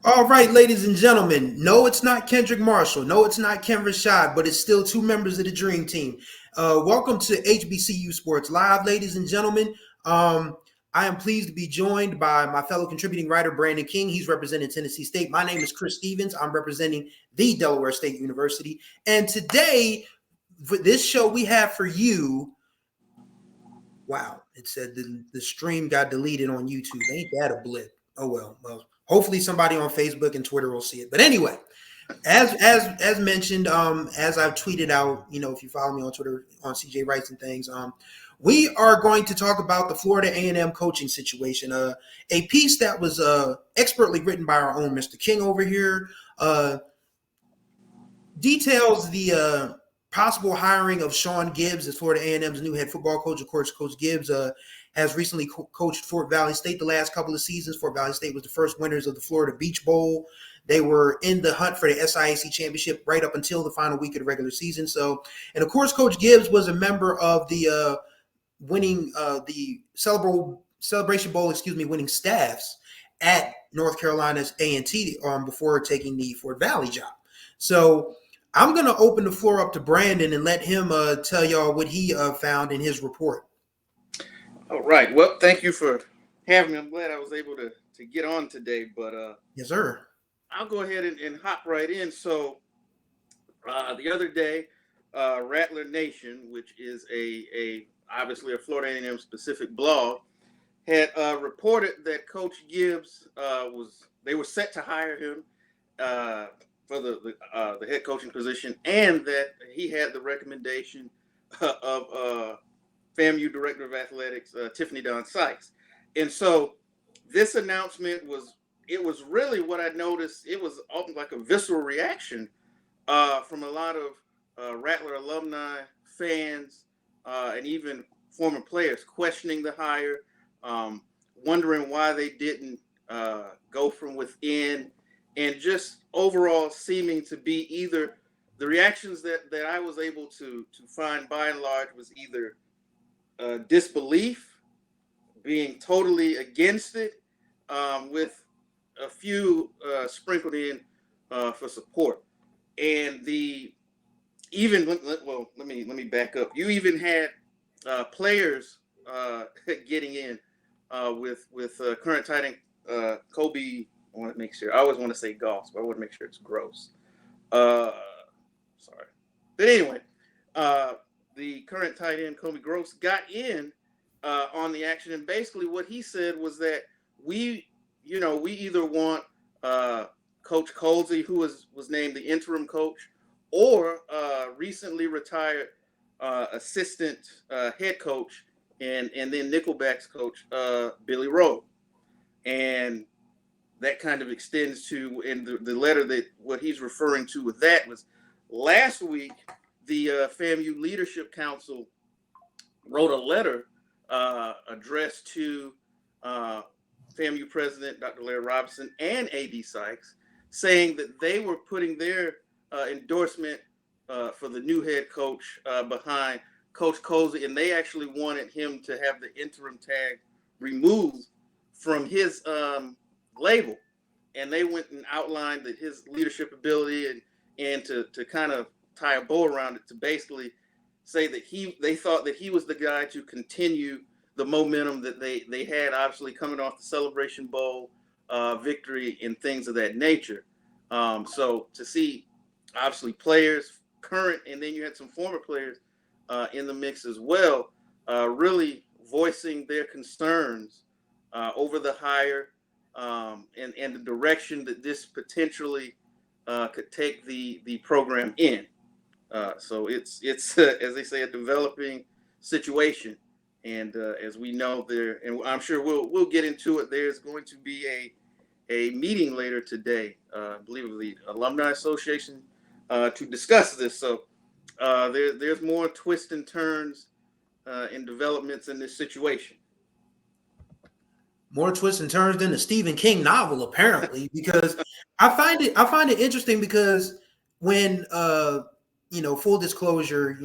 All right, ladies and gentlemen. No, it's not Kendrick Marshall. No, it's not Ken Rashad, but it's still two members of the Dream Team. Welcome to HBCU Sports Live, ladies and gentlemen. I am pleased to be joined by my fellow contributing writer, Brandon King. He's representing Tennessee State. My name is Chris Stevens. I'm representing the Delaware State University. And today, for this show, we have for you. Wow, it said the stream got deleted on YouTube. Ain't that a blip? Oh well. Hopefully somebody on Facebook and Twitter will see it. But anyway, as mentioned, as I've tweeted out, if you follow me on Twitter on CJ Writes and things, we are going to talk about the Florida A&M coaching situation. A piece that was expertly written by our own Mr. King over here details the possible hiring of Sean Gibbs as Florida A&M's new head football coach. Of course, Coach Gibbs has recently coached Fort Valley State the last couple of seasons. Fort Valley State was the first winners of the Florida Beach Bowl. They were in the hunt for the SIAC championship right up until the final week of the regular season. And of course, Coach Gibbs was a member of the winning the Celebration Bowl, winning staffs at North Carolina's A&T before taking the Fort Valley job. So I'm going to open the floor up to Brandon and let him tell y'all what he found in his report. All right. Well, thank you for having me. I'm glad I was able to get on today. But yes, sir. I'll go ahead and hop right in. So the other day, Rattler Nation, which is obviously a Florida A&M specific blog, had reported that Coach Gibbs they were set to hire him for the head coaching position, and that he had the recommendation of FAMU Director of Athletics, Tiffany Dawn Sykes. And so this announcement was really what I noticed. It was like a visceral reaction from a lot of Rattler alumni, fans, and even former players questioning the hire, wondering why they didn't go from within, and just overall seeming to be either the reactions that I was able to find by and large was either disbelief, being totally against it, with a few sprinkled in for support. And let me back up. You even had players getting in with current tight end Kobe. I want to make sure. I always want to say Goss, but I want to make sure it's Gross. Sorry. But anyway, the current tight end Kobe Gross got in on the action, and basically what he said was that we either want Coach Colsey, who was named the interim coach, or recently retired assistant head coach and then Nickelback's coach, Billy Rowe. And that kind of extends to, in the letter, that what he's referring to with that was last week, the FAMU Leadership Council wrote a letter addressed to FAMU President Dr. Larry Robinson and A.D. Sykes, saying that they were putting their endorsement for the new head coach behind Coach Colsey, and they actually wanted him to have the interim tag removed from his label. And they went and outlined that his leadership ability and to kind of tie a bow around it to basically say that they thought that he was the guy to continue the momentum that they had, obviously coming off the Celebration Bowl victory and things of that nature. So to see obviously players current, and then you had some former players in the mix as well, really voicing their concerns over the hire and the direction that this potentially could take the program in. So it's as they say, a developing situation. And as we know there, and I'm sure we'll get into it, there's going to be a meeting later today, I believe of the Alumni Association, to discuss this. So there's more twists and turns and developments in this situation. More twists and turns than the Stephen King novel, apparently, because I find it interesting because when full disclosure,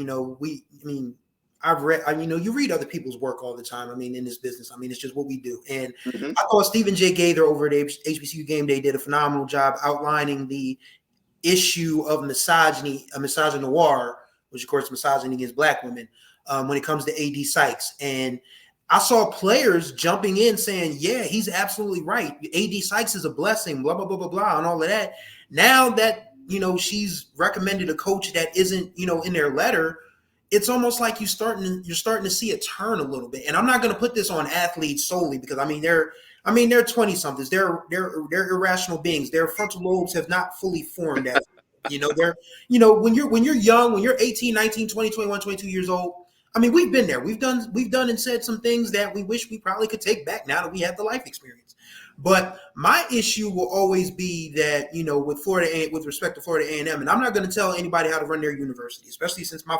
I've read, you read other people's work all the time. I mean, in this business, I mean, it's just what we do. And Mm-hmm. I thought Stephen J. Gaither over at HBCU Game Day did a phenomenal job outlining the issue of misogyny, a misogynoir, which of course is misogyny against Black women, when it comes to AD Sykes. And I saw players jumping in saying, yeah, he's absolutely right. AD Sykes is a blessing, blah, blah, blah, blah, blah, and all of that. Now that, she's recommended a coach that isn't, in their letter, it's almost like you're starting to see a turn a little bit. And I'm not going to put this on athletes solely because they're 20 somethings. They're irrational beings. Their frontal lobes have not fully formed as they're when you're young, when you're 18, 19, 20, 21, 22 years old. I mean, we've been there. We've done and said some things that we wish we probably could take back now that we have the life experience. But my issue will always be that, with respect to Florida A&M, and I'm not going to tell anybody how to run their university, especially since my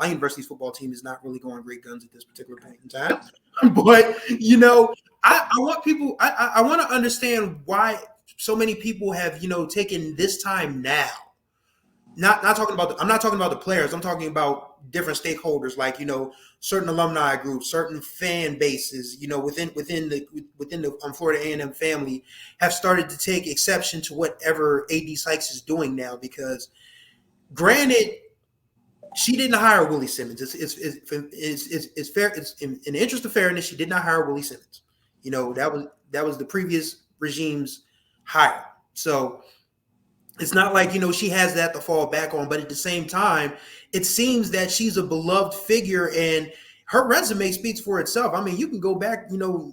university's football team is not really going great guns at this particular point in time. But, I want people, I want to understand why so many people have, taken this time now. I'm not talking about the players. I'm talking about different stakeholders, like certain alumni groups, certain fan bases, within the Florida A&M family, have started to take exception to whatever AD Sykes is doing now. Because, granted, she didn't hire Willie Simmons. It's fair. It's in the interest of fairness, she did not hire Willie Simmons. That was the previous regime's hire. So it's not like, she has that to fall back on, but at the same time, it seems that she's a beloved figure and her resume speaks for itself. I mean, you can go back,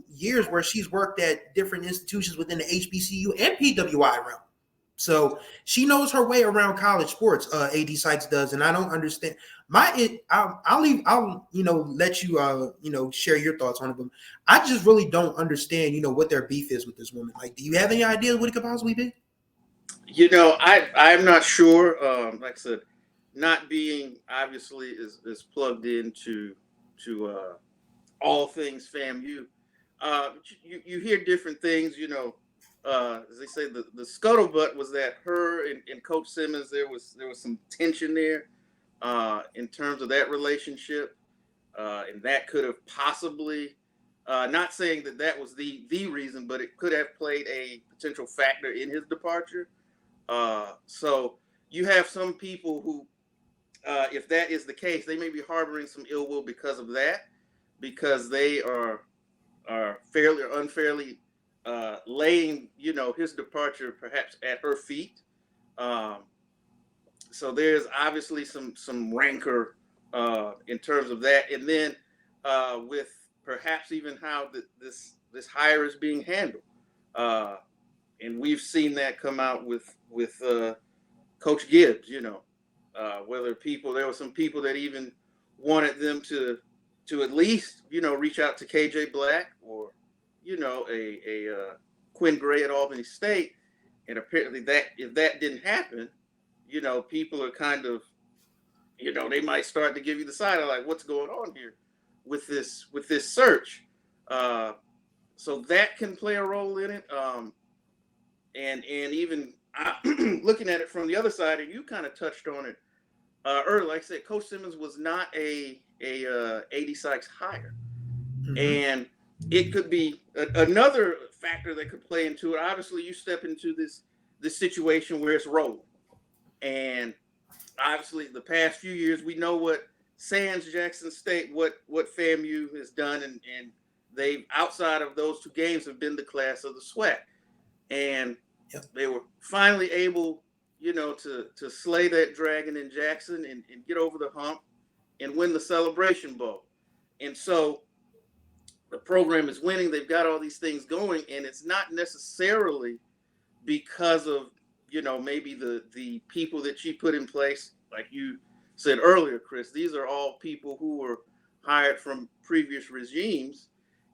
years where she's worked at different institutions within the HBCU and PWI realm. So she knows her way around college sports. AD Sykes does, and I don't understand. I'll let you share your thoughts on it. But I just really don't understand what their beef is with this woman. Like, do you have any idea what it could possibly be? I'm not sure. Like I said, not being obviously is plugged into all things FAMU. You hear different things. As they say, the scuttlebutt was that her and Coach Simmons, there was some tension there in terms of that relationship, and that could have possibly, not saying that was the reason, but it could have played a potential factor in his departure. So you have some people who, if that is the case, they may be harboring some ill will because of that, because they are fairly or unfairly laying, his departure perhaps at her feet. So there's obviously some rancor in terms of that, and then with perhaps even how this hire is being handled. And we've seen that come out with Coach Gibbs. Whether there were some people that even wanted them to at least reach out to KJ Black or a Quinn Gray at Albany State, and apparently that if that didn't happen, people are kind of they might start to give you the side of like, what's going on here with this search. So that can play a role in it. And even looking at it from the other side, and you kind of touched on it earlier. Like I said, Coach Simmons was not a AD Sykes hire, and it could be another factor that could play into it. Obviously, you step into this situation where it's rolling, and obviously, the past few years we know what Sands Jackson State, what FAMU has done, and they outside of those two games have been the class of the SWAC. And they were finally able, to slay that dragon in Jackson and get over the hump and win the Celebration Bowl. And so the program is winning. They've got all these things going, and it's not necessarily because of, maybe the people that she put in place. Like you said earlier, Chris, these are all people who were hired from previous regimes.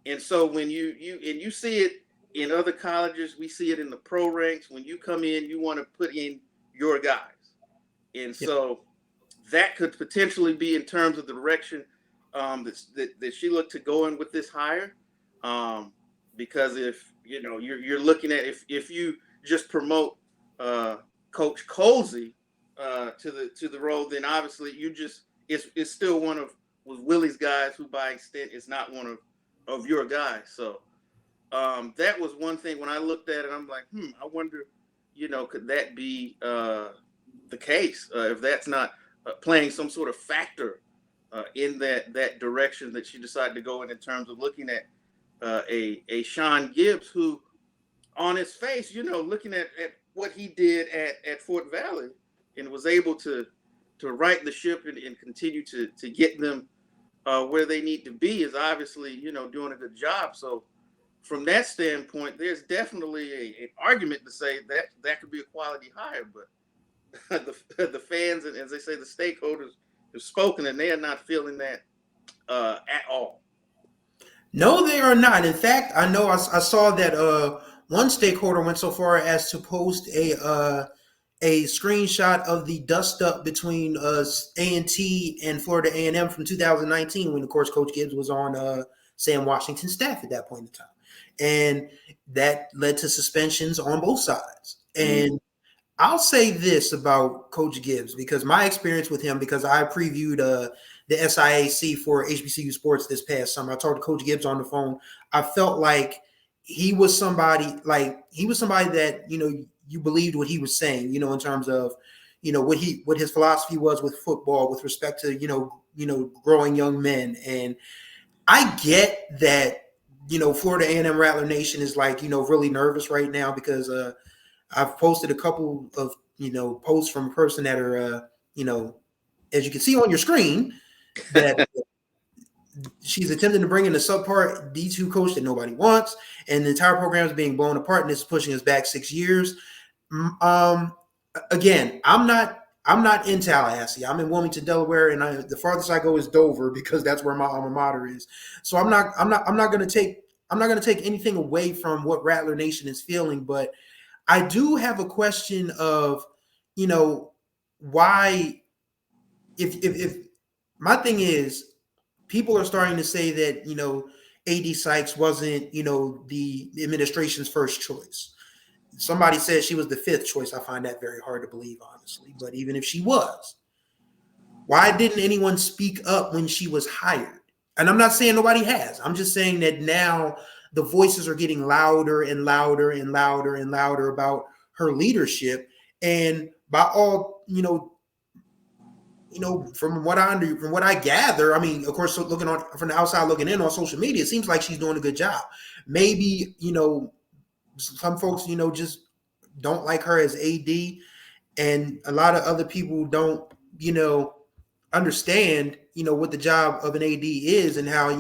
And so when you see it in other colleges, we see it in the pro ranks. When you come in, you want to put in your guys. And so that could potentially be in terms of the direction that she looked to go in with this hire. Because if, you're looking at, if you just promote Coach Colsey to the role, then obviously it's still one of was Willie's guys, who by extent is not one of your guys. So that was one thing when I looked at it. I'm like, I wonder, could that be the case if that's not playing some sort of factor in that direction that she decided to go in terms of looking at a Sean Gibbs who, on his face, looking at what he did at Fort Valley, and was able to right the ship and continue to get them where they need to be, is obviously doing a good job. So from that standpoint, there's definitely an argument to say that could be a quality hire, but the fans and, as they say, the stakeholders have spoken, and they are not feeling that at all. No, they are not. In fact, I know I saw that one stakeholder went so far as to post a screenshot of the dust up between A&T and Florida A&M from 2019, when, of course, Coach Gibbs was on Sam Washington's staff at that point in time, and that led to suspensions on both sides. And I'll say this about Coach Gibbs, because my experience with him, because I previewed the SIAC for HBCU Sports this past summer. I talked to Coach Gibbs on the phone. I felt like he was somebody that, you believed what he was saying, in terms of, what his philosophy was with football with respect to, growing young men. And I get that, Florida A&M Rattler Nation is like, really nervous right now because I've posted a couple of, posts from a person that are, as you can see on your screen, that she's attempting to bring in a subpart D2 coach that nobody wants, and the entire program is being blown apart, and this is pushing us back 6 years. Again, I'm not in Tallahassee. I'm in Wilmington, Delaware, and the farthest I go is Dover, because that's where my alma mater is. So I'm not going to take anything away from what Rattler Nation is feeling, but I do have a question of, why, if my thing is, people are starting to say that, AD Sykes wasn't, the administration's first choice. Somebody said she was the fifth choice. I find that very hard to believe, honestly. But even if she was, why didn't anyone speak up when she was hired? And I'm not saying nobody has. I'm just saying that now the voices are getting louder and louder and louder and louder about her leadership. And by all, from what I gather, I mean, of course, looking on from the outside looking in on social media, it seems like she's doing a good job. Maybe, some folks, just don't like her as AD, and a lot of other people don't, understand, what the job of an AD is, and how,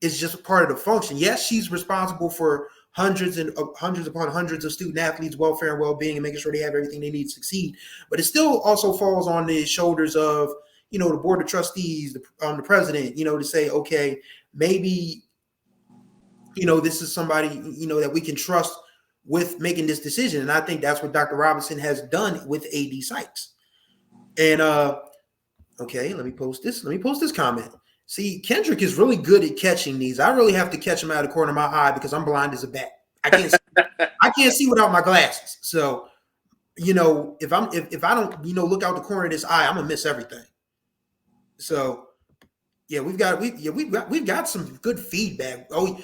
it's just part of the function. Yes, she's responsible for hundreds upon hundreds of student athletes' welfare and well-being, and making sure they have everything they need to succeed. But it still also falls on the shoulders of, the board of trustees, the president, to say, okay, maybe, this is somebody, that we can trust with making this decision. And I think that's what Dr. Robinson has done with AD Sykes. And okay, let me post this comment. See, Kendrick is really good at catching these. I really have to catch him out of the corner of my eye because I'm blind as a bat. I can't see without my glasses. So, if I don't, look out the corner of this eye, I'm gonna miss everything. So, yeah, we've got some good feedback. Oh,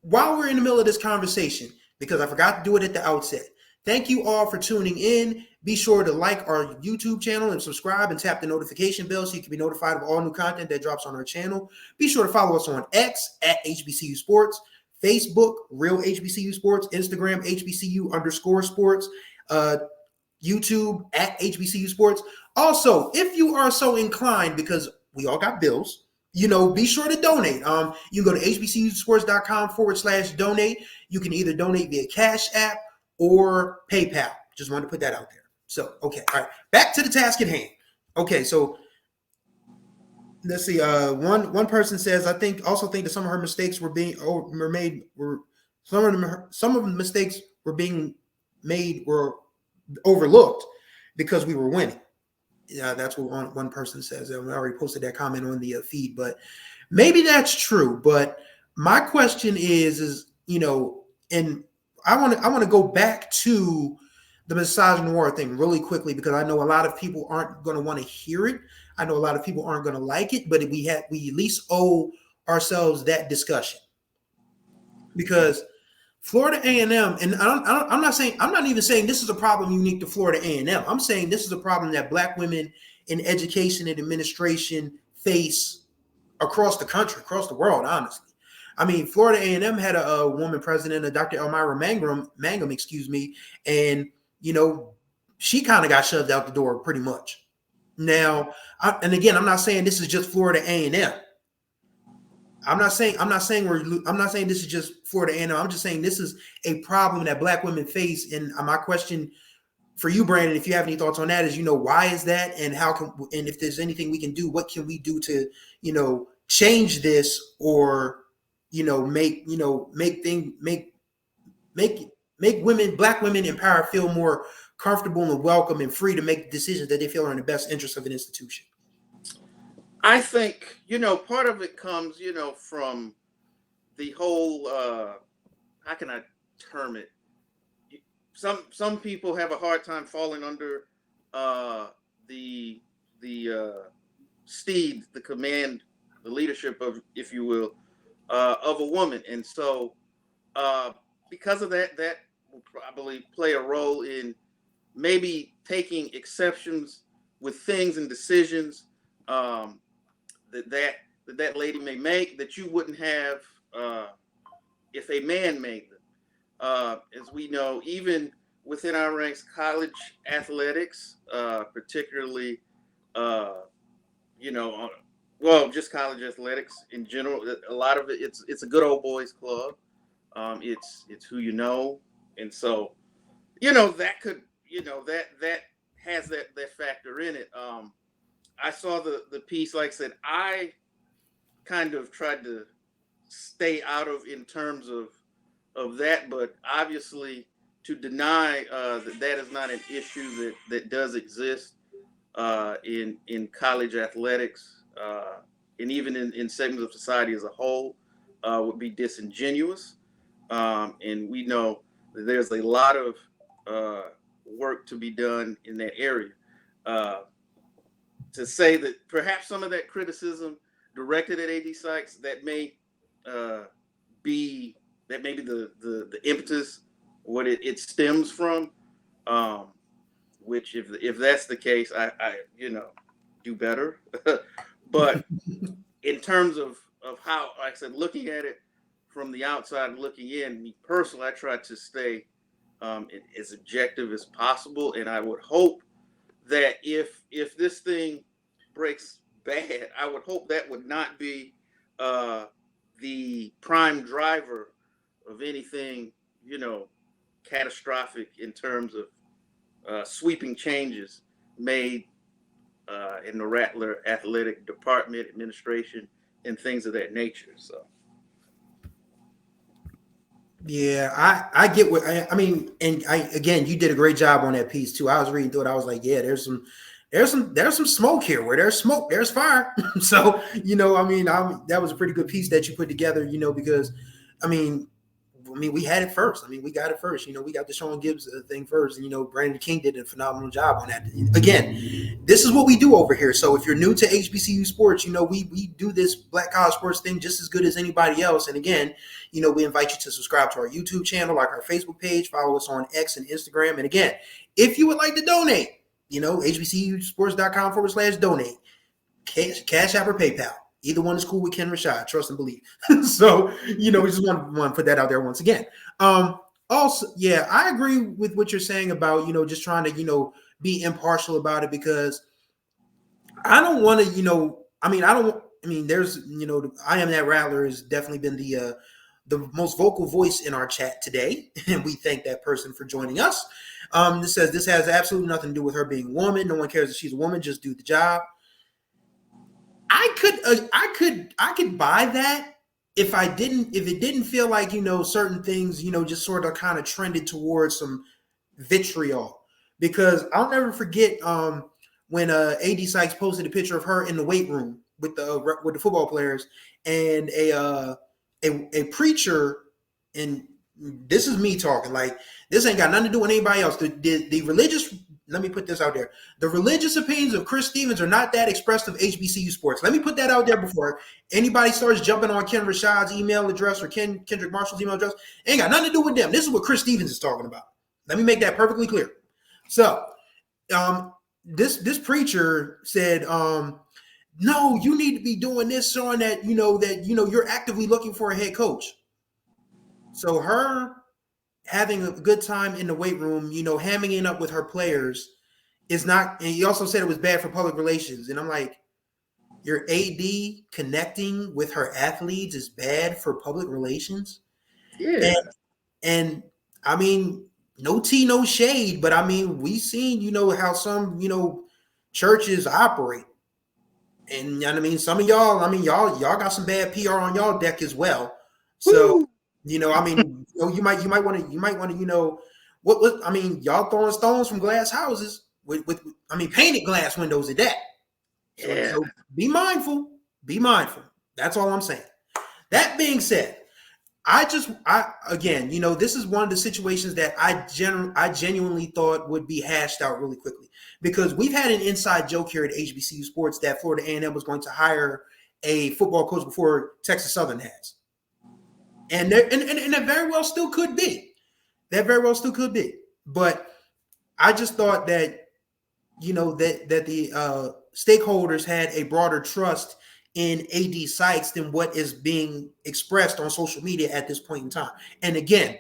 while we're in the middle of this conversation, because I forgot to do it at the outset, thank you all for tuning in. Be sure to like our YouTube channel and subscribe and tap the notification bell so you can be notified of all new content that drops on our channel. Be sure to follow us on X at HBCU Sports, Facebook, Real HBCU Sports, Instagram, HBCU_sports, YouTube at HBCU Sports. Also, if you are so inclined, because we all got bills, be sure to donate. You can go to hbcusports.com/donate. You can either donate via Cash App or PayPal. Just wanted to put that out there. So, okay. All right. Back to the task at hand. Okay. So let's see. One person says, I think that some of her mistakes were some of the mistakes were being made were overlooked because we were winning. Yeah, that's what one person says. I already posted that comment on the feed, but maybe that's true. But my question is, and I want to go back to the misogynoir thing really quickly, because I know a lot of people aren't going to want to hear it. I know a lot of people aren't going to like it, but we at least owe ourselves that discussion, because Florida A&M, and I'm not saying, I'm not even saying this is a problem unique to Florida A&M. I'm saying this is a problem that Black women in education and administration face across the country, across the world, honestly. I mean, Florida A&M had a woman president, a Dr. Elmira Mangum, excuse me, and, you know, she kind of got shoved out the door pretty much. Now, and again, I'm not saying this is just Florida A&M. I'm not saying this is just Florida A&M. I'm just saying this is a problem that Black women face. And my question for you, Brandon, if you have any thoughts on that, is, why is that, and and if there's anything we can do, what can we do to, change this, or, make women, Black women in power, feel more comfortable and welcome and free to make decisions that they feel are in the best interest of an institution. I think, part of it comes, from the whole, how can I term it? Some people have a hard time falling under the steed, the command, the leadership of, if you will, of a woman. And so because of that will probably play a role in maybe taking exceptions with things and decisions that lady may make that you wouldn't have if a man made them. As we know, even within our ranks, college athletics, particularly, just college athletics in general, a lot of it, it's a good old boys club. It's who you know, and so that could that has that factor in it. I saw the piece. Like I said, I kind of tried to stay out of in terms of that, but obviously to deny that is not an issue that does exist in college athletics and even in segments of society as a whole would be disingenuous. And we know that there's a lot of work to be done in that area. To say that perhaps some of that criticism directed at AD Sykes, that may be the impetus, what it stems from, which if that's the case, I do better. But in terms of how, like I said, looking at it from the outside, looking in, me personally, I try to stay as objective as possible, and I would hope that if this thing breaks bad, I would hope that would not be the prime driver of anything, catastrophic in terms of sweeping changes made in the Rattler athletic department, administration, and things of that nature. So. Yeah, I get what I mean, and again, you did a great job on that piece too. I was reading through it. I was like, yeah, there's some smoke here. Where there's smoke, there's fire. So that was a pretty good piece that you put together. Because I mean, we had it first. We got it first. We got the Sean Gibbs thing first, and Brandon King did a phenomenal job on that. Again, this is what we do over here. So if you're new to HBCU sports, we do this Black College Sports thing just as good as anybody else. And again, we invite you to subscribe to our YouTube channel, like our Facebook page, follow us on X and Instagram. And again, if you would like to donate, hbcusports.com/donate, Cash App or PayPal. Either one is cool with Ken Rashad, trust and believe. So, we just want to put that out there once again. Also, yeah, I agree with what you're saying about, just trying to, be impartial about it, because I don't want to, there's, I Am That Rattler has definitely been the most vocal voice in our chat today. And we thank that person for joining us. This says this has absolutely nothing to do with her being a woman. No one cares if she's a woman, just do the job. I could buy that if it didn't feel like, certain things, just sort of kind of trended towards some vitriol, because I'll never forget when AD Sykes posted a picture of her in the weight room with the football players, and a preacher, and this is me talking. Like, this ain't got nothing to do with anybody else. The religious, let me put this out there. The religious opinions of Chris Stevens are not that expressed of HBCU sports. Let me put that out there before anybody starts jumping on Ken Rashad's email address or Kendrick Marshall's email address. It ain't got nothing to do with them. This is what Chris Stevens is talking about. Let me make that perfectly clear. So, this preacher said, no, you need to be doing this, showing that you're actively looking for a head coach. So her having a good time in the weight room, hamming it up with her players is not. And he also said it was bad for public relations. And I'm like, your AD connecting with her athletes is bad for public relations. Yeah. And I mean, no tea, no shade, but I mean, we seen, how some, churches operate. And I mean, some of y'all, y'all got some bad PR on y'all deck as well. So, Woo! I mean, you might want to, what I mean, y'all throwing stones from glass houses with painted glass windows at that. Yeah. So be mindful. Be mindful. That's all I'm saying. That being said, again, this is one of the situations that I genuinely thought would be hashed out really quickly, because we've had an inside joke here at HBCU Sports that Florida A&M was going to hire a football coach before Texas Southern has. And it very well still could be. That very well still could be. But I just thought that, that the stakeholders had a broader trust in AD Sykes than what is being expressed on social media at this point in time. And again,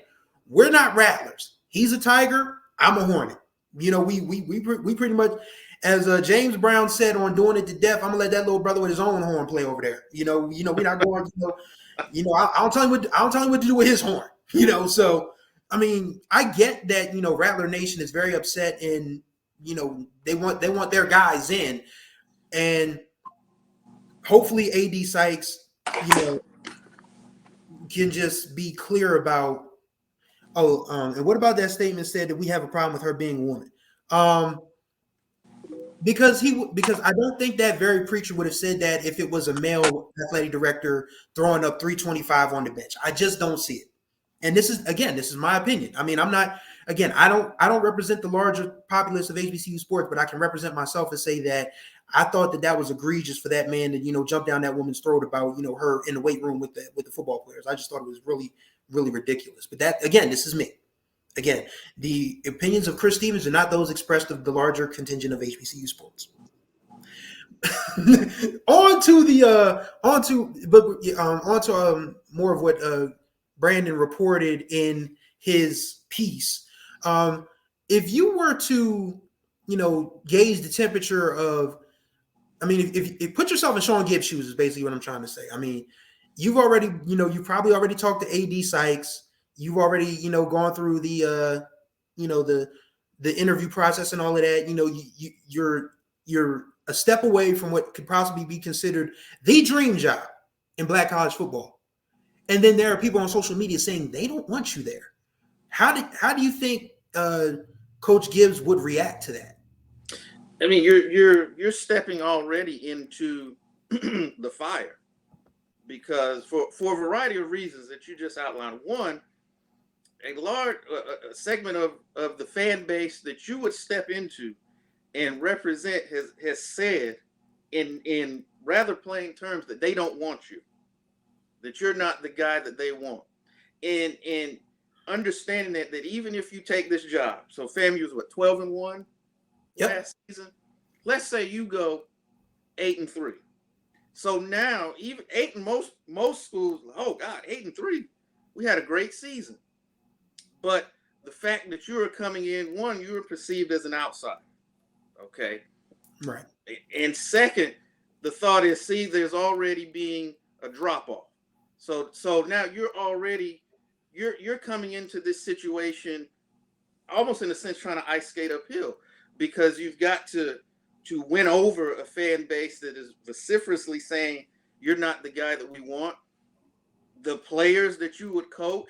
we're not Rattlers. He's a Tiger. I'm a Hornet. We pretty much, as James Brown said on Doing It to Death, I'm gonna let that little brother with his own horn play over there. We're not going. I don't tell him what to do with his horn. So I mean, I get that. Rattler Nation is very upset, and they want their guys in, and hopefully AD Sykes, can just be clear about, and what about that statement said that we have a problem with her being a woman? Because I don't think that very preacher would have said that if it was a male athletic director throwing up 325 on the bench. I just don't see it. And this is my opinion. I mean, I don't represent the larger populace of HBCU sports, but I can represent myself and say that I thought that was egregious for that man to, jump down that woman's throat about, her in the weight room with the football players. I just thought it was really, really ridiculous. But that, again, this is me. Again, the opinions of Chris Stevens are not those expressed of the larger contingent of HBCU sports. on to more of what Brandon reported in his piece. If you were to, gauge the temperature of, I mean, if put yourself in Sean Gibbs' shoes is basically what I'm trying to say. I mean, you've probably already talked to AD Sykes. You've already, gone through the, the interview process and all of that. You're a step away from what could possibly be considered the dream job in Black college football. And then there are people on social media saying they don't want you there. How do you think Coach Gibbs would react to that? I mean, you're stepping already into the fire, because for a variety of reasons that you just outlined. One, a large segment of the fan base that you would step into and represent has said in rather plain terms that they don't want you, that you're not the guy that they want, and understanding that even if you take this job, so FAMU was 12-1 last season. Let's say you go 8-3. So now even 8 in most schools, oh God, 8-3, we had a great season. But the fact that you were coming in, one, you were perceived as an outsider. Okay. Right. And second, the thought is, see, there's already being a drop off. So now you're coming into this situation almost in a sense trying to ice skate uphill, because you've got to win over a fan base that is vociferously saying you're not the guy that we want. The players that you would coach,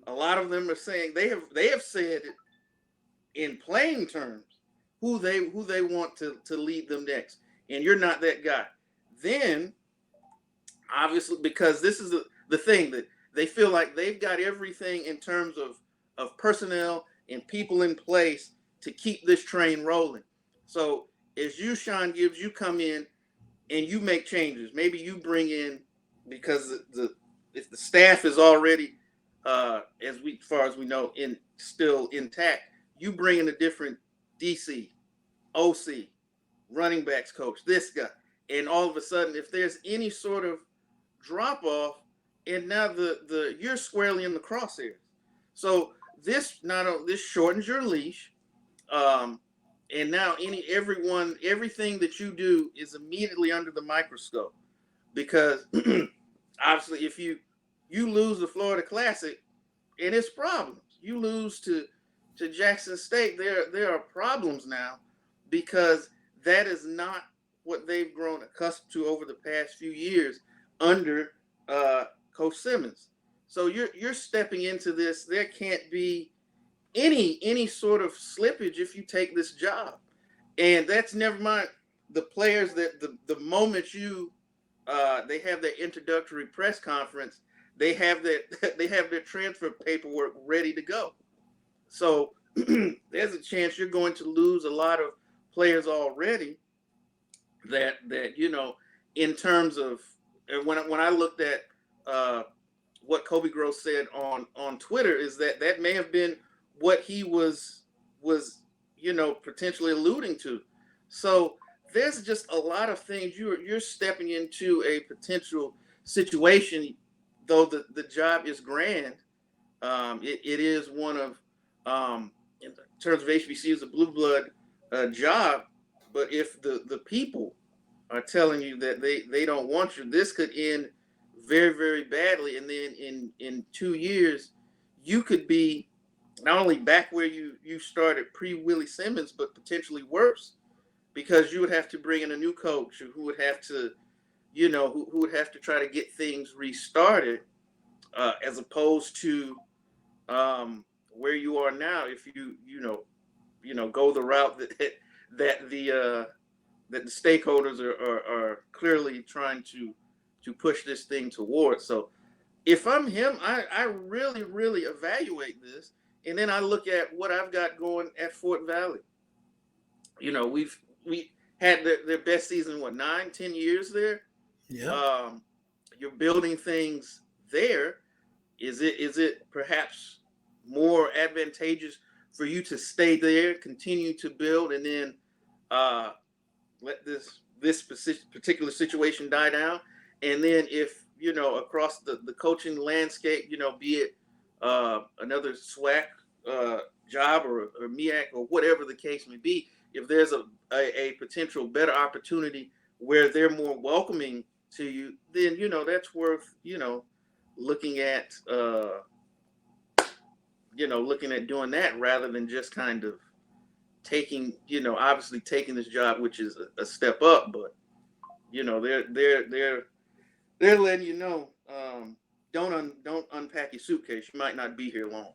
a lot of them are saying they have said in plain terms who they want to lead them next, and you're not that guy. Then obviously, because this is the thing that they feel like they've got everything in terms of personnel and people in place to keep this train rolling. So as you, Sean Gibbs, you come in and you make changes. Maybe you bring in, because if the staff is already as far as we know still intact, you bring in a different DC, OC, running backs coach, this guy, and all of a sudden, if there's any sort of drop off, and now the you're squarely in the crosshairs. So this shortens your leash, and now everything that you do is immediately under the microscope, because obviously if you lose the Florida Classic, and it's problems. You lose to Jackson State, there are problems now, because that is not what they've grown accustomed to over the past few years under Coach Simmons. So you're stepping into this. There can't be any sort of slippage if you take this job, and that's never mind the players that the moment you they have their introductory press conference, they have their transfer paperwork ready to go. So there's a chance you're going to lose a lot of players already. That in terms of when I looked at what Kobe Gross said on Twitter, is that may have been what he was potentially alluding to. So there's just a lot of things you're stepping into a potential situation. Though the job is grand, it is one of in terms of HBC, is a blue blood job. But if the people are telling you that they don't want you, this could end very, very badly. And then in 2 years, you could be not only back where you started pre-Willie Simmons, but potentially worse, because you would have to bring in a new coach who would have to, who would have to try to get things restarted, as opposed to where you are now. If you go the route that the stakeholders are clearly trying to push this thing towards. So if I'm him, I really, really evaluate this. And then I look at what I've got going at Fort Valley. We had their best season, 9-10 years there. Yeah. You're building things there. Is it perhaps more advantageous for you to stay there, continue to build, and then let this particular situation die down? And then if across the coaching landscape, be it another SWAC job or MEAC or whatever the case may be, if there's a potential better opportunity where they're more welcoming to you, then that's worth looking at looking at doing that, rather than just kind of taking obviously taking this job, which is a step up, but they're letting you know, don't unpack your suitcase, you might not be here long.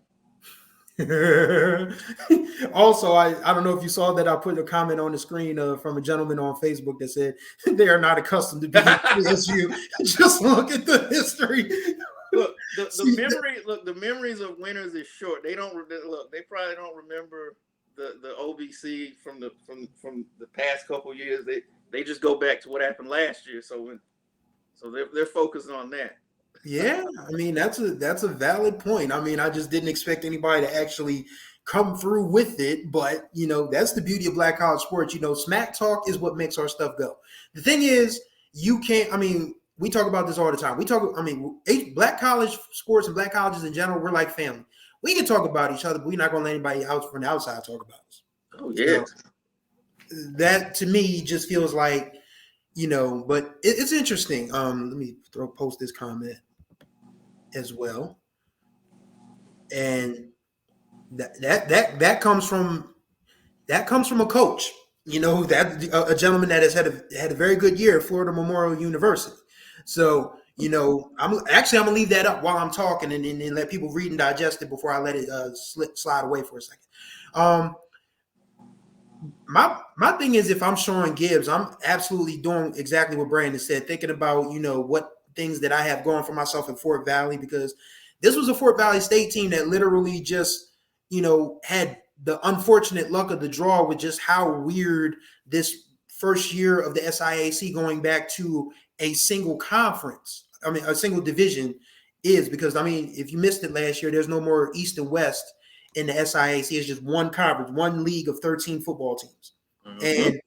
Also, I don't know if you saw that I put a comment on the screen from a gentleman on Facebook that said they are not accustomed to being PSU. Just look at the history. Look, the memories of winners is short. They probably don't remember the OBC from the past couple years. They just go back to what happened last year. So they're focused on that. Yeah, I mean that's a valid point. I mean, I just didn't expect anybody to actually come through with it, but that's the beauty of black college sports. Smack talk is what makes our stuff go. The thing is, you can't. I mean, we talk about this all the time. Black college sports and black colleges in general, we're like family. We can talk about each other, but we're not going to let anybody out from the outside talk about us. Oh yeah, that to me just feels like, but it's interesting. Let me post this comment as well, and that comes from a coach, that a gentleman that has had a very good year at Florida Memorial University. So I'm gonna leave that up while I'm talking, and let people read and digest it before I let it slide away for a second. My thing is, if I'm Sean Gibbs, I'm absolutely doing exactly what Brandon said, thinking about what things that I have going for myself in Fort Valley, because this was a Fort Valley State team that literally just, had the unfortunate luck of the draw with just how weird this first year of the SIAC going back to a single conference, a single division is, because, if you missed it last year, there's no more East and West in the SIAC. It's just one conference, one league of 13 football teams. Mm-hmm. And,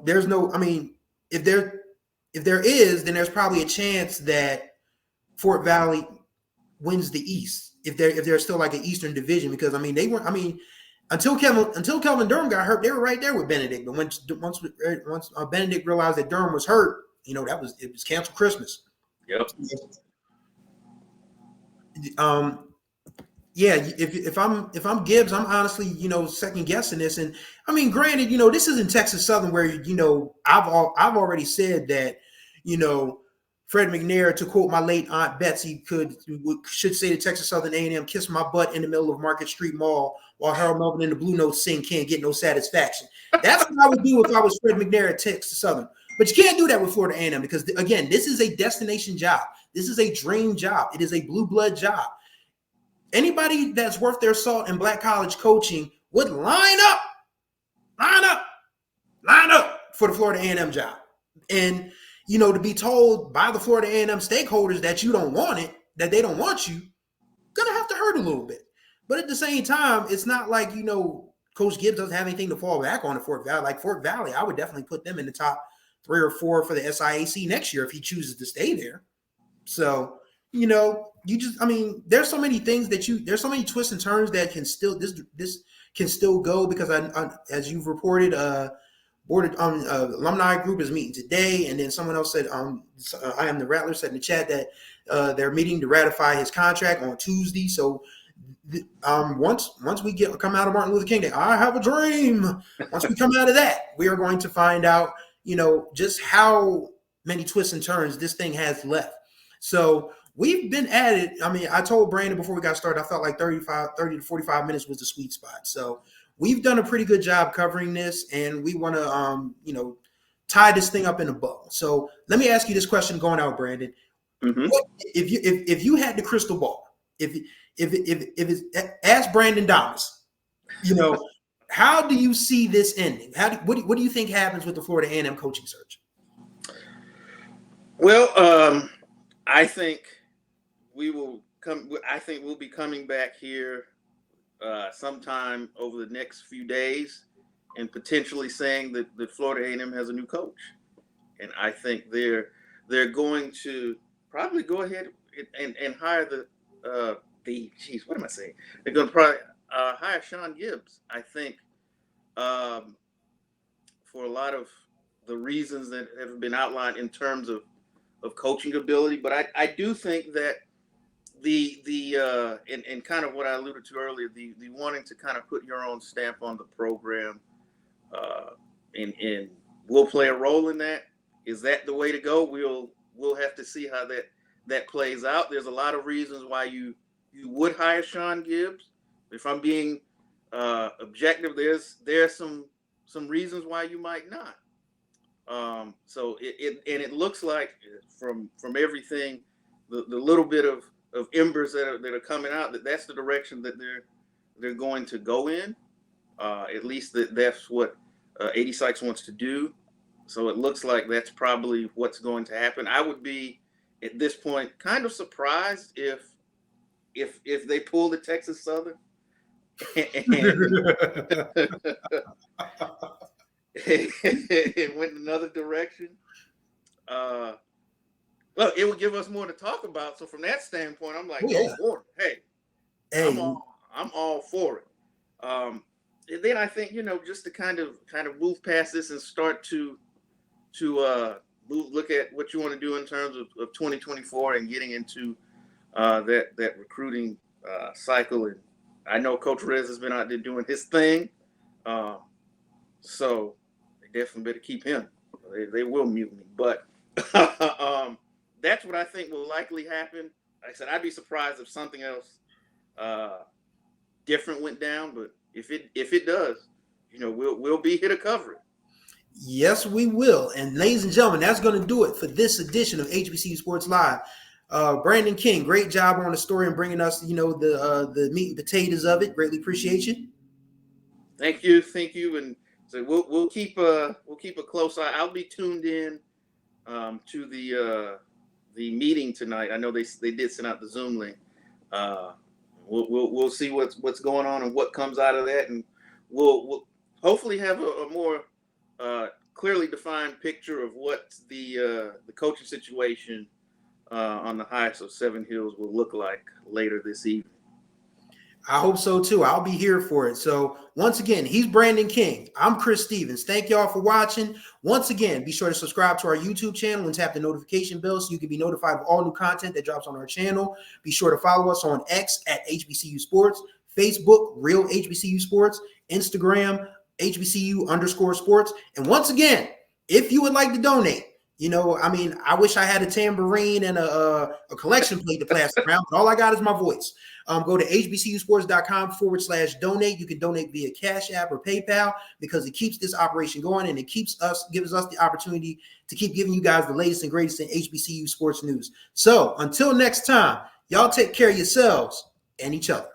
there's no, if there is, then there's probably a chance that Fort Valley wins the East if they're still like an Eastern division, because they weren't. Until Kelvin Durham got hurt, they were right there with Benedict. But once Benedict realized that Durham was hurt, it was canceled Christmas. Yep. Yeah, if I'm Gibbs, I'm honestly, second guessing this. And granted, this isn't Texas Southern where, I've already said that, Fred McNair, to quote my late Aunt Betsy, should say to Texas Southern A&M, kiss my butt in the middle of Market Street Mall while Harold Melvin and the Blue Notes sing Can't Get No Satisfaction. That's what I would do if I was Fred McNair at Texas Southern. But you can't do that with Florida A&M because, again, this is a destination job. This is a dream job. It is a blue blood job. Anybody that's worth their salt in black college coaching would line up for the Florida A&M job. And, to be told by the Florida A&M stakeholders that you don't want it, that they don't want you, gonna have to hurt a little bit. But at the same time, it's not like, Coach Gibbs doesn't have anything to fall back on at Fort Valley. Like Fort Valley, I would definitely put them in the top 3 or 4 for the SIAC next year if he chooses to stay there. So, there's so many things there's so many twists and turns that can still, this can still go, because as you've reported, board alumni group is meeting today, and then someone else said, I am the Rattler said in the chat that they're meeting to ratify his contract on Tuesday. So once we come out of Martin Luther King Day, I have a dream. Once we come out of that, we are going to find out, just how many twists and turns this thing has left. So we've been at it. I told Brandon before we got started, I felt like 30 to 45 minutes was the sweet spot. So we've done a pretty good job covering this, and we want to, tie this thing up in a bow. So let me ask you this question going out, Brandon. Mm-hmm. If you had the crystal ball, if it's, ask Brandon Damas, how do you see this ending? What do you think happens with the Florida A&M coaching search? Well, I think we'll be coming back here sometime over the next few days and potentially saying that Florida A&M has a new coach. And I think they're going to probably go ahead and hire what am I saying? They're going to probably hire Sean Gibbs. I think for a lot of the reasons that have been outlined in terms of coaching ability. But I do think that and kind of what I alluded to earlier, the wanting to kind of put your own stamp on the program, and we'll play a role in that. Is that the way to go? We'll have to see how that plays out. There's a lot of reasons why you would hire Sean Gibbs. If I'm being objective, there's some reasons why you might not. So it looks like from everything, the little bit of embers that are coming out, that's the direction that they're going to go in. At least that's what 80 Sykes wants to do. So it looks like that's probably what's going to happen. I would be at this point kind of surprised if they pull the Texas Southern and it went another direction. Well, it would give us more to talk about. So from that standpoint, I'm like, hey, I'm all for it. And then I think, just to kind of move past this and start to look at what you want to do in terms of 2024 and getting into that recruiting cycle. And I know Coach Rez has been out there doing his thing. So they definitely better keep him. They will mute me. But that's what I think will likely happen. Like I said, I'd be surprised if something else different went down. But if it does, we'll be here to cover it. Yes, we will. And ladies and gentlemen, that's going to do it for this edition of HBCU Sports Live. Brandon King, great job on the story and bringing us, the meat and potatoes of it. Greatly appreciate you. Thank you, and so we'll keep a close eye. I'll be tuned in to the meeting tonight. I know they did send out the Zoom link. We'll see what's going on and what comes out of that, and we'll hopefully have a more clearly defined picture of what the coaching situation on the highest of Seven Hills will look like later this evening. I hope so too. I'll be here for it. So once again, he's Brandon King. I'm Chris Stevens. Thank y'all for watching. Once again, be sure to subscribe to our YouTube channel and tap the notification bell so you can be notified of all new content that drops on our channel. Be sure to follow us on X at HBCU Sports, Facebook, Real HBCU Sports, Instagram, HBCU_sports. And once again, if you would like to donate, I wish I had a tambourine and a collection plate to pass around, but all I got is my voice. Go to hbcusports.com/donate. You can donate via Cash App or PayPal because it keeps this operation going and it gives us the opportunity to keep giving you guys the latest and greatest in HBCU sports news. So until next time, y'all take care of yourselves and each other.